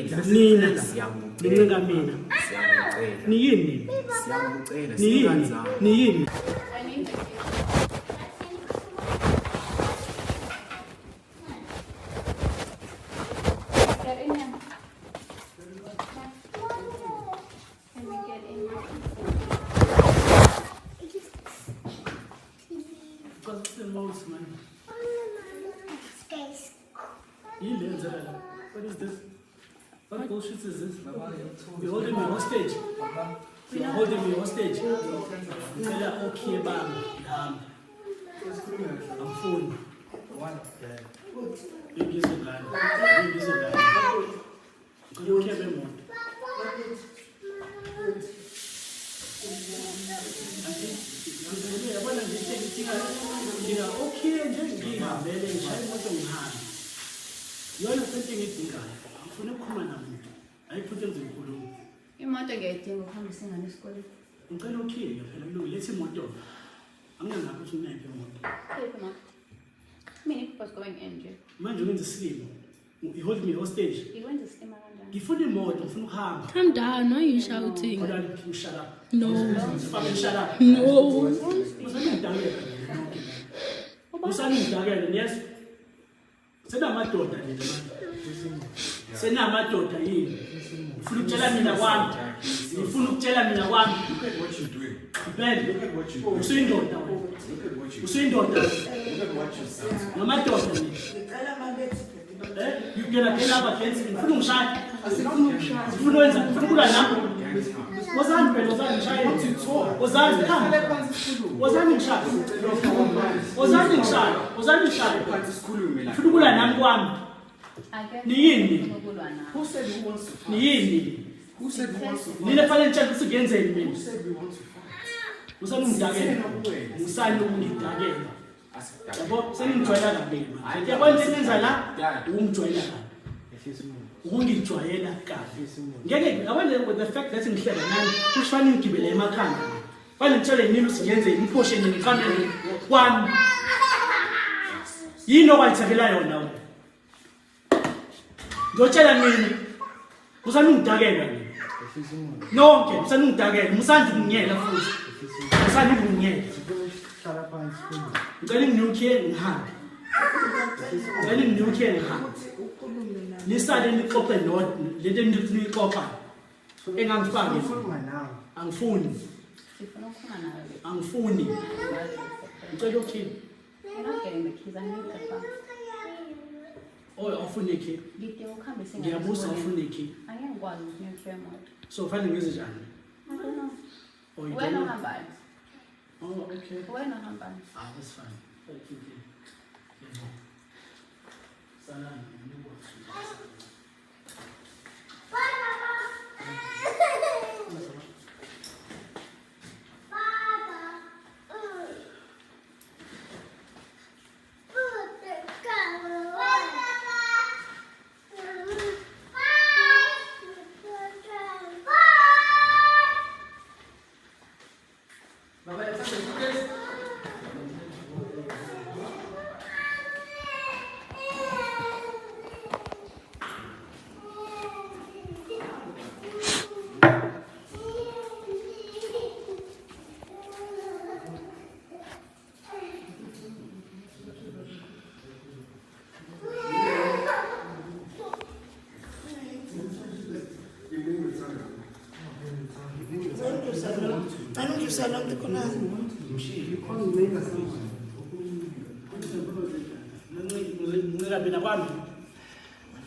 Nina ngincika mina. Niyini? Niyini? What's the most, man? Space. What is this? What bullshit is this? You're holding me hostage. You're holding me hostage. Okay, bam. I'm full. Big is a guy. Big is a guy. You can't be more. Okay, yona sento engidingayo ngifuna ukukhuluma namuntu ayiphuthi engizikhuluma imoto ngiyayidinga ukuhambisa ingane esikoleni ngicela ukhiye phela kulungu lethi imoto angingazi ukuthi unephi imoto phepha ma mina was going nje manje wenza isilimo you hold me hostage ikwenza isilima kanjani ngifuna imoto ngifuna ukuhamba Calm down, why are you shouting? Shut up. No. Shut up. No. Usanidakele yes. Senamadoda nje manje. Senamadoda yini? Ufuna ukutshela mina kwami. Ufuna ukutshela mina kwami. Look at what you're doing. Ben, Look at what you're doing. usuyindoda wena. Look at what you're doing. Usuyindoda. Look at what you're saying. Namadoda ni. You gonna get up against me. Ufuna ungishaya. Ufuna wenza, ufuna ukulwa nami. Wozani phela wozani ngishaya. Wozani khamba. Wozani ngishaya. Wozani ngishaya. Wozani ngishaya. Ufuna ukulwa nami kwami. Niyini? Who said who wants to fight? Niyini? Who said who wants to fight? Nina fanele ngitshela ukuthi ngiyenzeni mina. Who said we want to fight? Usani ungidakela. Usani ungidakela. Yabo seningijwayela kabi manje. Yabona senenza la ungijwayela kabi. Ungijwayela kabi. Ngeke yabona with the fact that ngihlala nani kufanele ngigibele emakhanda. Fanele ngitshele nini usingenze iphoshe nini family kwami. Yini okwayithekela yona wena? Ngotshela mina. Usani ungidakela mina. Nonke usani ungidakela, musandi kunginyela futhi. Usani kunginyela. Ngicela nginyukhe ngihambe. Ngicela nginyukhe ngihambe. Nisale nixoxe lento enixoxa. Engangifake. Angifuni. sifuna ukukhuluma nawe Angifuni. Ngicela ukhini. you're not getting the keys I need the car Oh, awufuni ikhi. ngidinga ukuhambisa ingane Ngiyabuza awufuni ikhi. angeke ngikwazi ukunyukhe imoto So fanele ngize njani? I don't know Oh, you wena don't know? uhambayo Oh, okay. wena uhambayo Ah, that's fine. Thank you. Salami.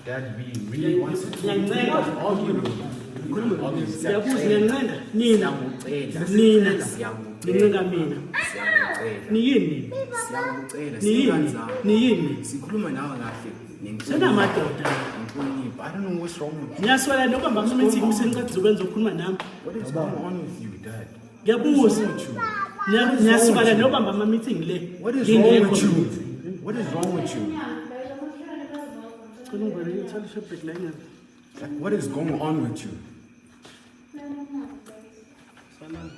Dad, we really want to talk. Nina niyini Sikhuluma nawe kahle. senamadoda I don't know what's wrong with you. ngiyaswela nokubamba ama-meeting usenceda ukwenza ukukhuluma nami What is going on with you, Dad? ngiyabuza ngiyaswela nokubamba ama-meeting le What is wrong with you? What is wrong with you? What is going on with you? Salami.